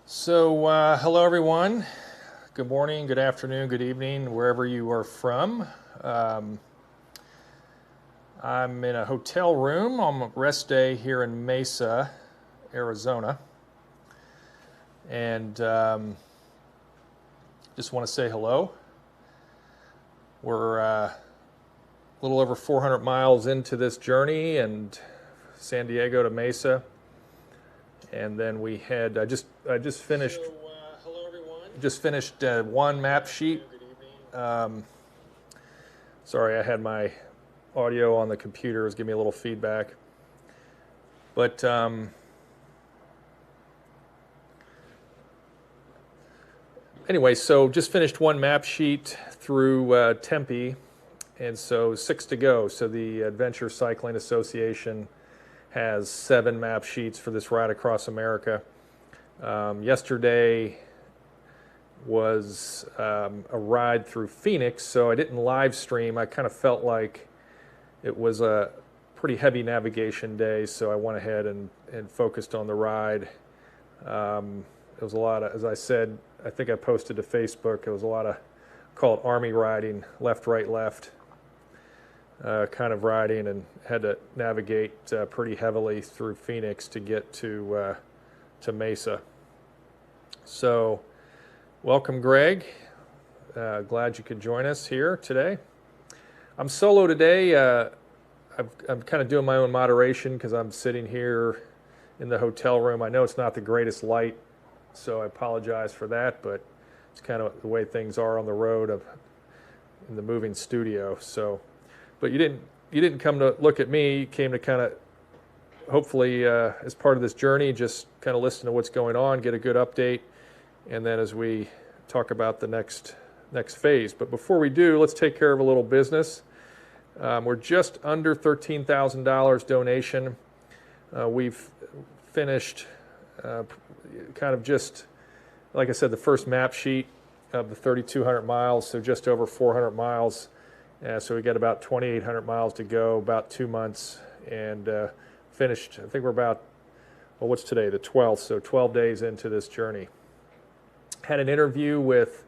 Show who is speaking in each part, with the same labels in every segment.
Speaker 1: Hello everyone. Good morning, good afternoon, good evening, wherever you are from. Um, I'm in a hotel room on a rest day here in Mesa, Arizona, and just want to say hello. We're a little over 400 miles into this journey, and San Diego to Mesa, and then we had I just finished. Hello everyone. Just finished one map sheet. Um, Sorry, I had my audio on the computer. It was giving me a little feedback. But anyway, so just finished one map sheet through Tempe, and so 6 to go. So the Adventure Cycling Association has 7 map sheets for this ride across America. Yesterday was a ride through Phoenix, so I didn't live stream. I kind of felt like it was a pretty heavy navigation day, so I went ahead and focused on the ride. It was a lot of, as I said, I think I posted to Facebook, it was a lot of, call it army riding, left, right, left kind of riding, and had to navigate pretty heavily through Phoenix to get to Mesa. So welcome, Greg. Glad you could join us here today. I'm solo today. I'm kind of doing my own moderation because I'm sitting here in the hotel room. I know it's not the greatest light, so I apologize for that, but it's kind of the way things are on the road in the moving studio. So, but you didn't come to look at me. You came to kind of, hopefully, as part of this journey, just kind of listen to what's going on, get a good update, and then as we talk about the next phase. But before we do, let's take care of a little business. We're just under $13,000 donation. We've finished kind of just, like I said, the first map sheet of the 3,200 miles, so just over 400 miles. So we got about 2,800 miles to go, about 2 months, and finished. I think we're about, well, what's today? The 12th, so 12 days into this journey. Had an interview with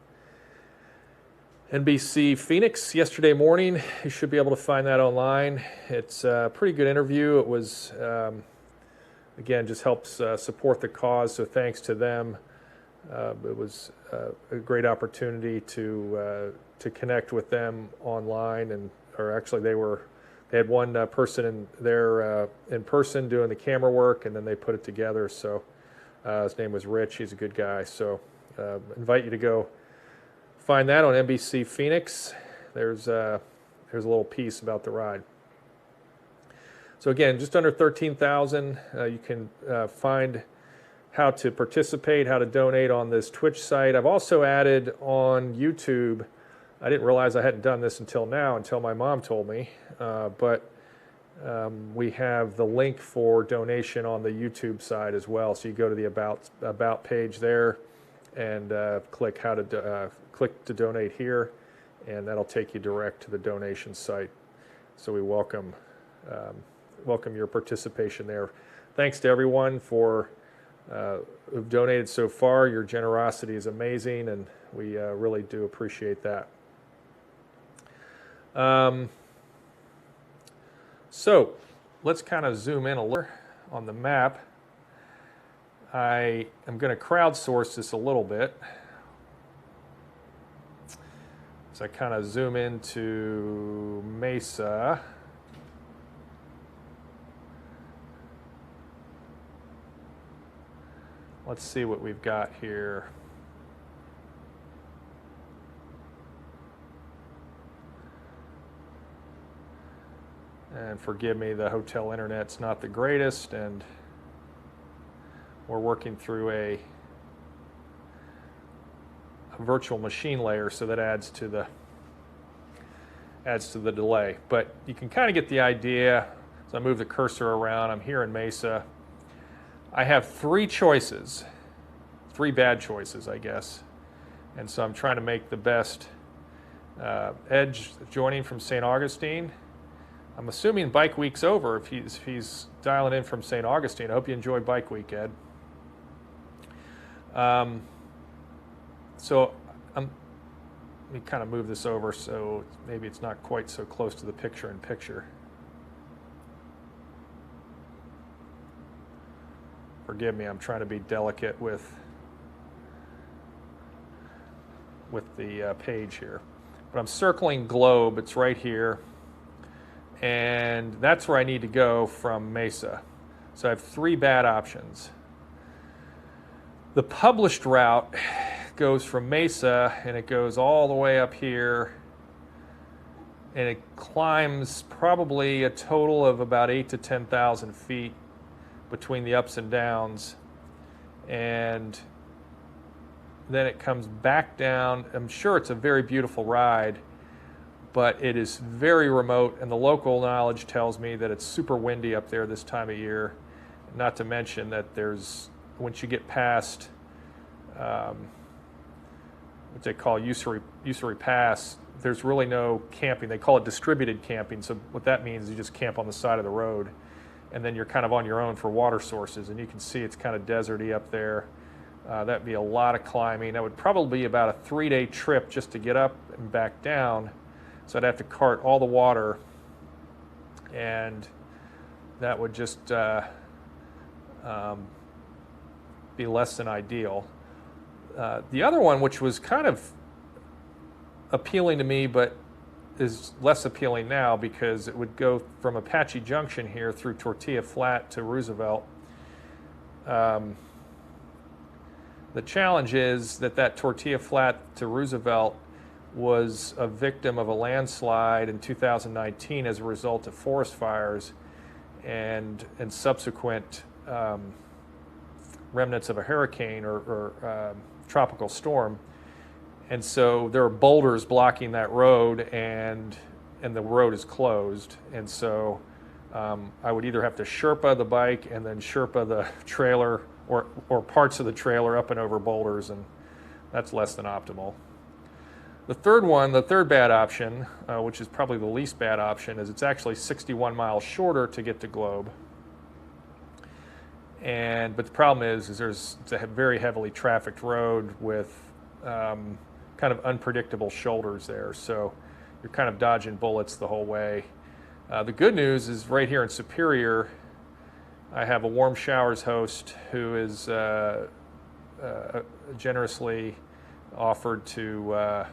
Speaker 1: NBC Phoenix yesterday morning. You should be able to find that online. It's a pretty good interview. It was, again, just helps support the cause, so thanks to them. It was a great opportunity to connect with them online, or actually they had one person in there in person doing the camera work, and then they put it together. So his name was Rich. He's a good guy. So invite you to go find that on NBC Phoenix. There's a little piece about the ride. So again, just under 13,000. You can find how to participate, how to donate on this Twitch site. I've also added on YouTube. I didn't realize I hadn't done this until now, until my mom told me. But we have the link for donation on the YouTube side as well. So you go to the about page there, and click to donate here, and that'll take you direct to the donation site. So we welcome your participation there. Thanks to everyone who've donated so far. Your generosity is amazing, and we really do appreciate that. So let's kind of zoom in a little on the map. I am going to crowdsource this a little bit. So I kind of zoom into Mesa. Let's see what we've got here. And forgive me, the hotel internet's not the greatest, and we're working through a virtual machine layer, so that adds to the delay. But you can kind of get the idea. So I move the cursor around. I'm here in Mesa. I have 3 choices, 3 bad choices, I guess. And so I'm trying to make the best. Edge joining from St. Augustine. I'm assuming Bike Week's over if he's dialing in from St. Augustine. I hope you enjoy Bike Week, Ed. So let me kind of move this over so maybe it's not quite so close to the picture in picture. Forgive me, I'm trying to be delicate with the page here. But I'm circling Globe, it's right here. And that's where I need to go from Mesa. So I have 3 bad options. The published route goes from Mesa and it goes all the way up here and it climbs probably a total of about 8,000 to 10,000 feet between the ups and downs, and then it comes back down. I'm sure it's a very beautiful ride, but it is very remote, and the local knowledge tells me that it's super windy up there this time of year, not to mention that there's, once you get past what they call Usury Pass, there's really no camping. They call it distributed camping. So what that means is you just camp on the side of the road, and then you're kind of on your own for water sources. And you can see it's kind of deserty up there. That'd be a lot of climbing. That would probably be about a 3-day trip just to get up and back down. So I'd have to cart all the water, and that would just be less than ideal. The other one, which was kind of appealing to me, but is less appealing now because it would go from Apache Junction here through Tortilla Flat to Roosevelt. The challenge is that Tortilla Flat to Roosevelt was a victim of a landslide in 2019 as a result of forest fires and subsequent remnants of a hurricane or tropical storm. And so there are boulders blocking that road, and the road is closed. And so I would either have to Sherpa the bike and then Sherpa the trailer or parts of the trailer up and over boulders, and that's less than optimal. The third bad option, which is probably the least bad option, is it's actually 61 miles shorter to get to Globe. But the problem is it's a very heavily trafficked road with kind of unpredictable shoulders there, so you're kind of dodging bullets the whole way. The good news is right here in Superior, I have a Warm Showers host who is generously offered a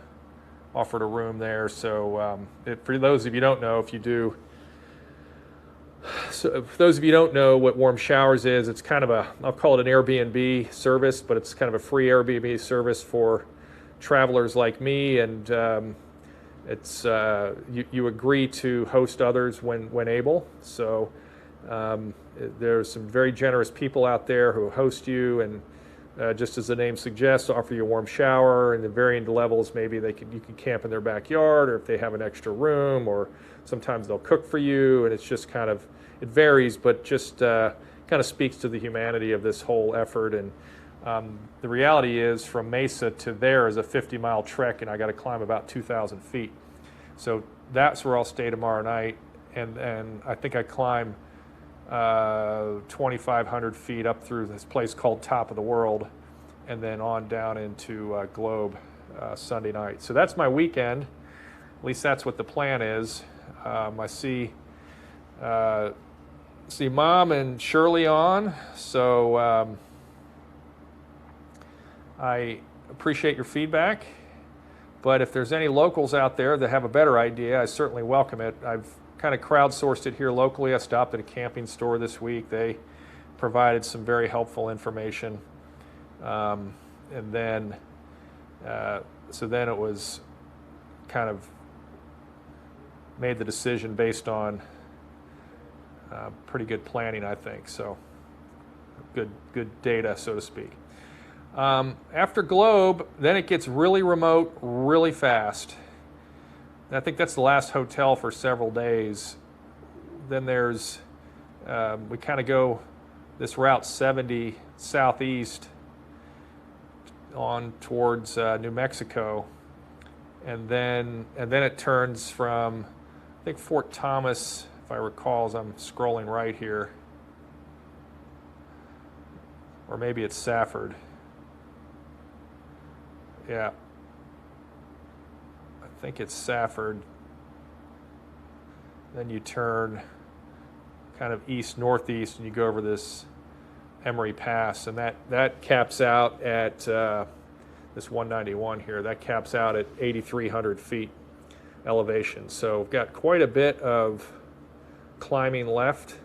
Speaker 1: room there. So for those of you who don't know, so for those of you who don't know what Warm Showers is, it's kind of I'll call it an Airbnb service, but it's kind of a free Airbnb service for travelers like me, and it's you agree to host others when able. So there's some very generous people out there who host you, and just as the name suggests, offer you a warm shower, and the varying levels, maybe you can camp in their backyard, or if they have an extra room, or sometimes they'll cook for you, and it's just kind of, it varies, but just kind of speaks to the humanity of this whole effort. And the reality is, from Mesa to there is a 50-mile trek, and I got to climb about 2,000 feet. So that's where I'll stay tomorrow night, and I think I climb 2,500 feet up through this place called Top of the World, and then on down into Globe Sunday night. So that's my weekend. At least that's what the plan is. I see Mom and Shirley on, so I appreciate your feedback. But if there's any locals out there that have a better idea, I certainly welcome it. I've kind of crowdsourced it here locally. I stopped at a camping store this week. They provided some very helpful information. And then, so then it was kind of made the decision based on pretty good planning, I think. So good data, so to speak. After Globe, then it gets really remote really fast. And I think that's the last hotel for several days. Then there's, we kind of go this Route 70 southeast on towards New Mexico. And then it turns from, I think, Fort Thomas, if I recall, as I'm scrolling right here. Or maybe it's Safford. Yeah. I think it's Safford. Then you turn kind of east-northeast and you go over this Emery Pass, and that caps out at this 191 here. That caps out at 8,300 feet elevation. So we've got quite a bit of climbing left.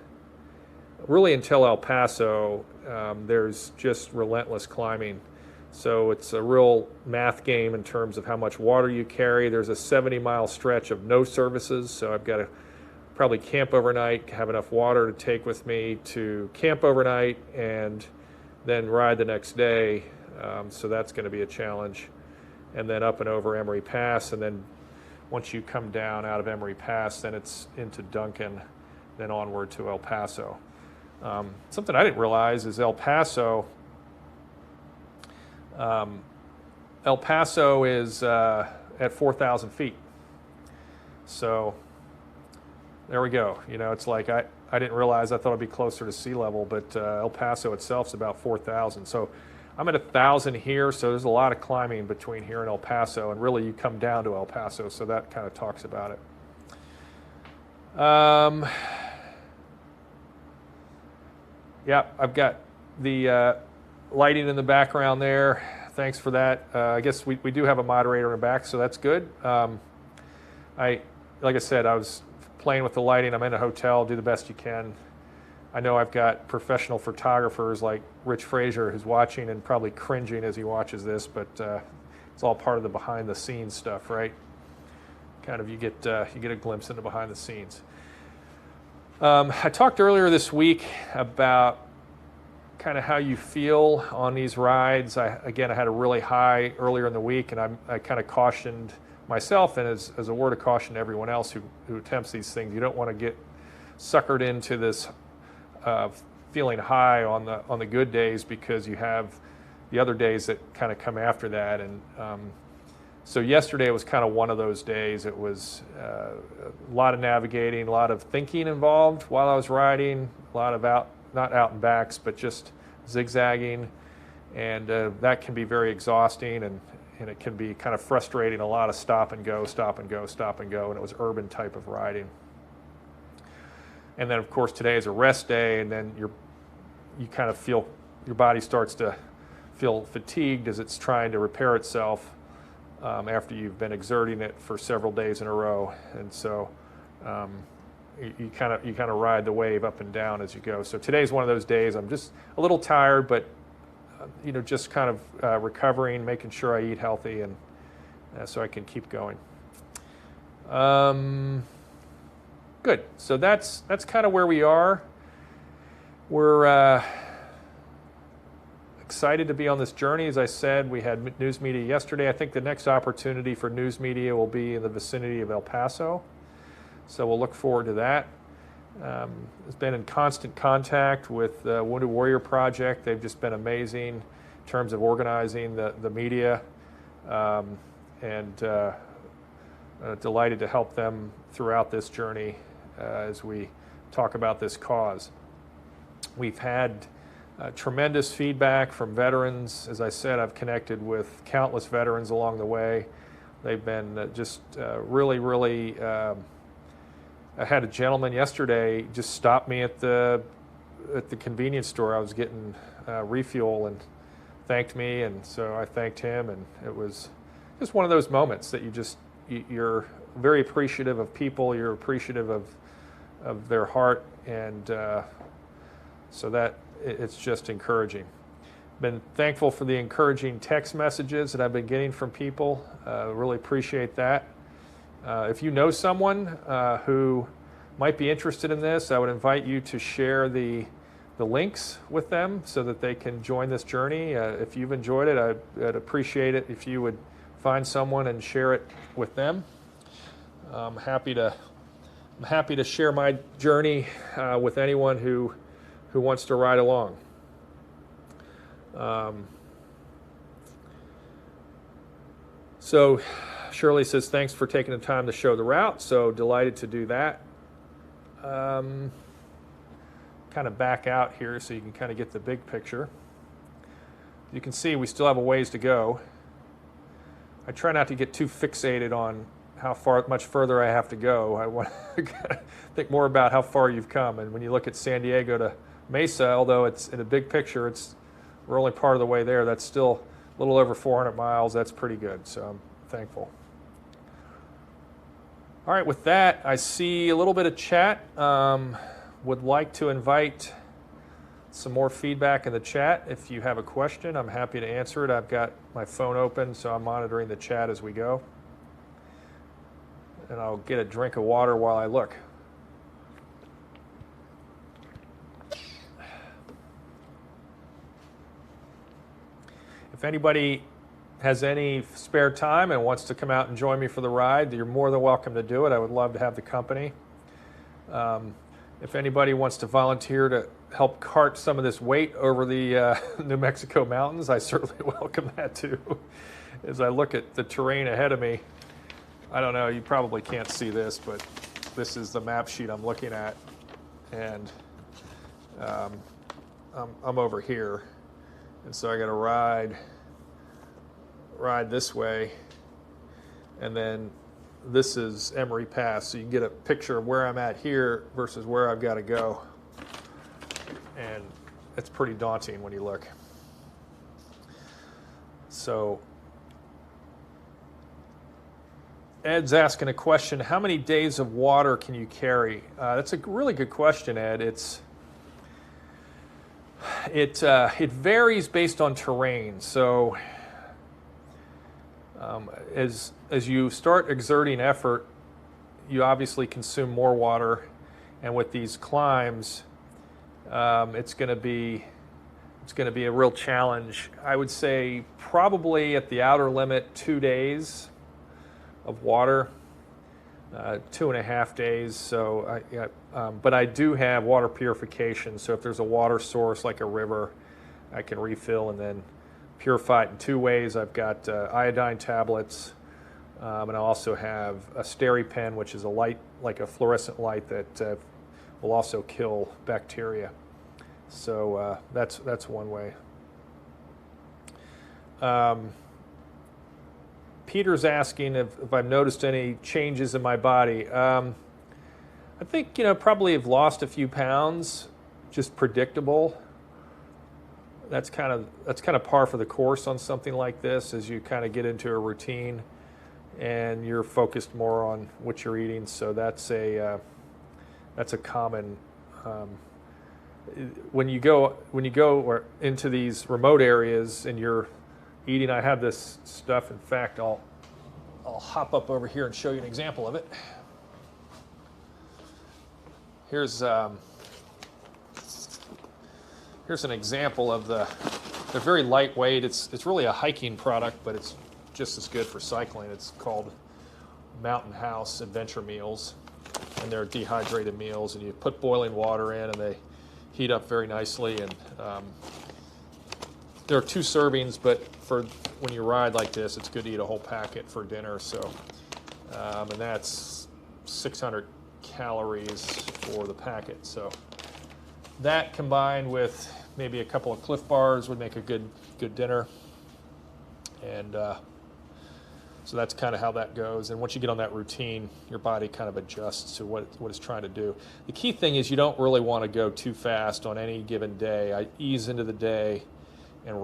Speaker 1: Really until El Paso, there's just relentless climbing. So it's a real math game in terms of how much water you carry. There's a 70-mile stretch of no services, so I've got to probably camp overnight, have enough water to take with me to camp overnight, and then ride the next day. So that's going to be a challenge. And then up and over Emery Pass, and then once you come down out of Emery Pass, then it's into Duncan, then onward to El Paso. Something I didn't realize is El Paso is at 4,000 feet. So there we go. You know, it's like I didn't realize. I thought it'd be closer to sea level, but El Paso itself is about 4,000. So I'm at 1,000 here, so there's a lot of climbing between here and El Paso, and really you come down to El Paso, so that kind of talks about it. Yeah, I've got the lighting in the background there. Thanks for that. I guess we do have a moderator in the back, so that's good. Like I said, I was playing with the lighting. I'm in a hotel. Do the best you can. I know I've got professional photographers like Rich Frazier who's watching and probably cringing as he watches this, but it's all part of the behind-the-scenes stuff, right? Kind of you get a glimpse into behind the scenes. I talked earlier this week about kind of how you feel on these rides. I had a really high earlier in the week, and I kind of cautioned myself, and as a word of caution to everyone else who attempts these things, you don't want to get suckered into this feeling high on the good days, because you have the other days that kind of come after that. And so yesterday was kind of one of those days. It was a lot of navigating, a lot of thinking involved while I was riding, a lot of not out and backs, but just zigzagging, and that can be very exhausting, and it can be kind of frustrating. A lot of stop and go, stop and go, stop and go, and it was urban type of riding. And then of course today is a rest day, and then you kind of feel your body starts to feel fatigued as it's trying to repair itself after you've been exerting it for several days in a row, and so you kind of ride the wave up and down as you go. So today's one of those days. I'm just a little tired, but just kind of recovering, making sure I eat healthy, and so I can keep going. Good. So that's kind of where we are. We're excited to be on this journey. As I said, we had news media yesterday. I think the next opportunity for news media will be in the vicinity of El Paso. So we'll look forward to that. It's been in constant contact with the Wounded Warrior Project. They've just been amazing in terms of organizing the media, and delighted to help them throughout this journey as we talk about this cause. We've had tremendous feedback from veterans. As I said, I've connected with countless veterans along the way. They've been just really, really. I had a gentleman yesterday just stop me at the convenience store. I was getting refuel, and thanked me, and so I thanked him, and it was just one of those moments that you're very appreciative of people. You're appreciative of their heart, and so that it's just encouraging. Been thankful for the encouraging text messages that I've been getting from people. Really appreciate that. If you know someone who might be interested in this, I would invite you to share the links with them so that they can join this journey. If you've enjoyed it, I'd appreciate it if you would find someone and share it with them. I'm happy to share my journey with anyone who wants to ride along. So Shirley says, thanks for taking the time to show the route. So delighted to do that. Kind of back out here so you can kind of get the big picture. You can see we still have a ways to go. I try not to get too fixated on how much further I have to go. I want to think more about how far you've come. And when you look at San Diego to Mesa, although it's in a big picture, we're only part of the way there. That's still a little over 400 miles. That's pretty good. So I'm thankful. All right, with that, I see a little bit of chat. Would like to invite some more feedback in the chat. If you have a question, I'm happy to answer it. I've got my phone open, so I'm monitoring the chat as we go. And I'll get a drink of water while I look. If anybody has any spare time and wants to come out and join me for the ride, you're more than welcome to do it. I would love to have the company. If anybody wants to volunteer to help cart some of this weight over the New Mexico mountains, I certainly welcome that too. As I look at the terrain ahead of me, I don't know, you probably can't see this, but this is the map sheet I'm looking at, and I'm over here, and so I got to ride this way, and then this is Emery Pass, so you can get a picture of where I'm at here versus where I've got to go. And it's pretty daunting when you look. So Ed's asking a question, how many days of water can you carry? That's a really good question, Ed. It varies based on terrain. So as you start exerting effort, you obviously consume more water, and with these climbs, it's going to be a real challenge. I would say probably at the outer limit 2 days of water, 2.5 days. So, but I do have water purification. So if there's a water source like a river, I can refill and then purify it in 2 ways. I've got iodine tablets, and I also have a SteriPen, which is a light, like a fluorescent light that will also kill bacteria. So that's one way. Peter's asking if I've noticed any changes in my body. I think, probably have lost a few pounds, just predictable. That's kind of par for the course on something like this, as you kind of get into a routine and you're focused more on what you're eating. So that's a common when you go or into these remote areas and you're eating. I have this stuff. In fact, I'll hop up over here and show you an example of it. Here's an example of they're very lightweight. It's really a hiking product, but it's just as good for cycling. It's called Mountain House Adventure Meals, and they're dehydrated meals, and you put boiling water in and they heat up very nicely. And there are 2 servings, but for when you ride like this, it's good to eat a whole packet for dinner. So, and that's 600 calories for the packet. So that combined with maybe a couple of Cliff Bars would make a good dinner. And so that's kind of how that goes. And once you get on that routine, your body kind of adjusts to what it's trying to do. The key thing is you don't really want to go too fast on any given day. I ease into the day and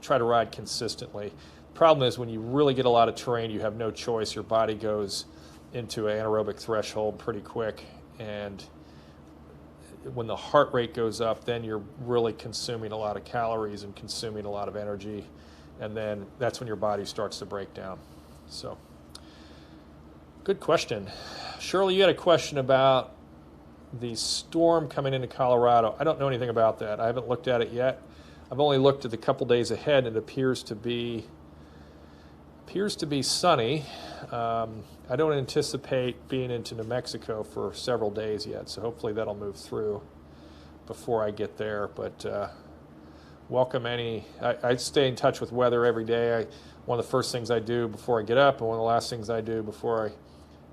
Speaker 1: try to ride consistently. The problem is when you really get a lot of terrain, you have no choice. Your body goes into an anaerobic threshold pretty quick, and when the heart rate goes up, then you're really consuming a lot of calories and consuming a lot of energy, and then that's when your body starts to break down. So, good question. Shirley, you had a question about the storm coming into Colorado. I don't know anything about that. I haven't looked at it yet. I've only looked at the couple days ahead, and it appears to be sunny. I don't anticipate being into New Mexico for several days yet, so hopefully that'll move through before I get there. But welcome any. I stay in touch with weather every day. One of the first things I do before I get up, and one of the last things I do before I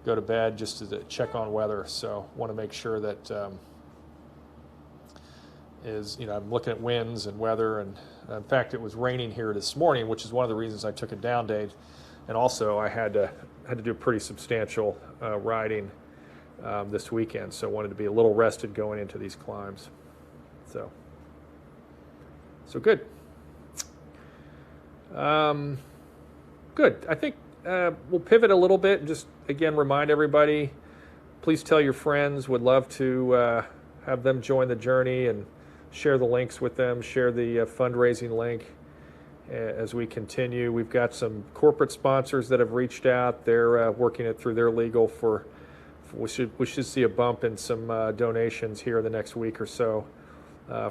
Speaker 1: go to bed, just to check on weather. So want to make sure that is, I'm looking at winds and weather, and in fact, it was raining here this morning, which is one of the reasons I took a down day, and also I had to do pretty substantial riding this weekend, so I wanted to be a little rested going into these climbs. So good. Good. I think we'll pivot a little bit and just again remind everybody. Please tell your friends. Would love to have them join the journey and share the links with them. Share the fundraising link as we continue. We've got some corporate sponsors that have reached out. They're working it through their legal for we should see a bump in some donations here in the next week or so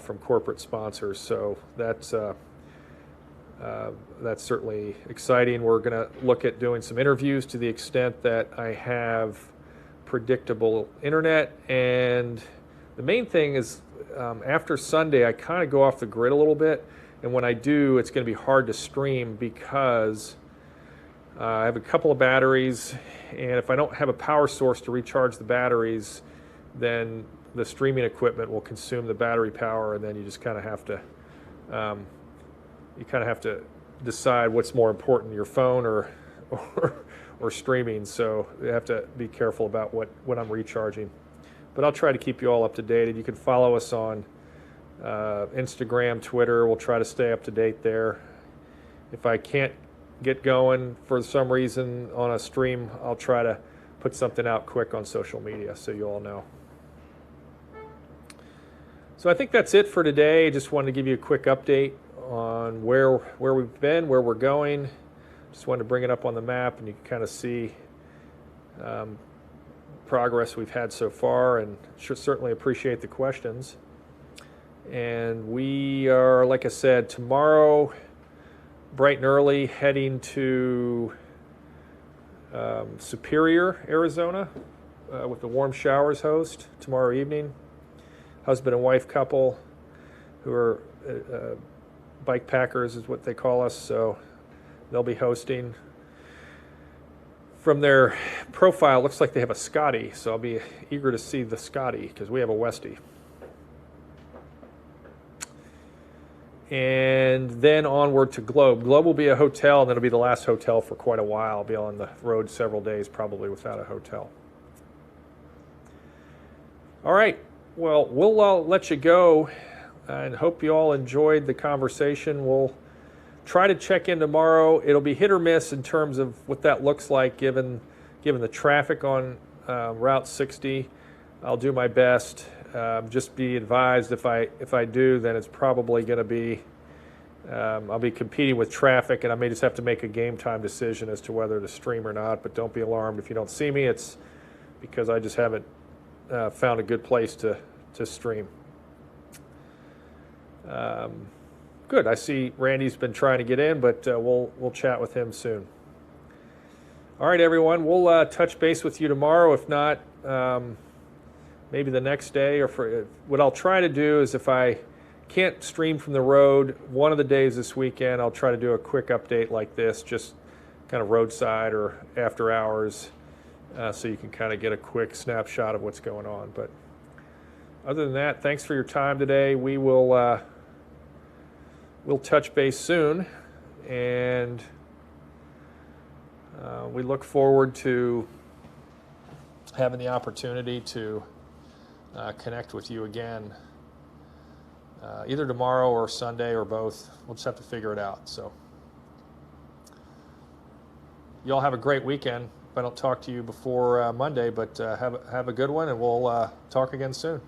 Speaker 1: from corporate sponsors. So that's certainly exciting. We're going to look at doing some interviews to the extent that I have predictable internet, and the main thing is after Sunday I kind of go off the grid a little bit, and when I do, it's going to be hard to stream because I have a couple of batteries, and if I don't have a power source to recharge the batteries, then the streaming equipment will consume the battery power, and then you just kind of have to decide what's more important, your phone or streaming. So you have to be careful about what I'm recharging. But I'll try to keep you all up to date. You can follow us on Instagram, Twitter. We'll try to stay up to date there. If I can't get going for some reason on a stream, I'll try to put something out quick on social media so you all know. So I think that's it for today. Just wanted to give you a quick update on where we've been, where we're going. Just wanted to bring it up on the map, and you can kind of see progress we've had so far, and should certainly appreciate the questions. And we are, like I said, tomorrow, bright and early, heading to Superior, Arizona, with the Warm Showers host tomorrow evening. Husband and wife couple who are bike packers is what they call us, so they'll be hosting. From their profile, looks like they have a Scotty, so I'll be eager to see the Scotty because we have a Westie. And then onward to Globe. Globe will be a hotel, and that'll be the last hotel for quite a while. I'll be on the road several days, probably without a hotel. All right, well, we'll let you go, and hope you all enjoyed the conversation. We'll try to check in tomorrow. It'll be hit or miss in terms of what that looks like given the traffic on Route 60. I'll do my best. Just be advised if I do, then it's probably going to be I'll be competing with traffic, and I may just have to make a game time decision as to whether to stream or not. But don't be alarmed if you don't see me. It's because I just haven't found a good place to stream. Good. I see Randy's been trying to get in, but we'll chat with him soon. All right, everyone. We'll touch base with you tomorrow. If not, maybe the next day. Or what I'll try to do is, if I can't stream from the road one of the days this weekend, I'll try to do a quick update like this, just kind of roadside or after hours, so you can kind of get a quick snapshot of what's going on. But other than that, thanks for your time today. We'll touch base soon, and we look forward to having the opportunity to connect with you again, either tomorrow or Sunday or both. We'll just have to figure it out. So you all have a great weekend. If I don't talk to you before Monday, but have a good one, and we'll talk again soon.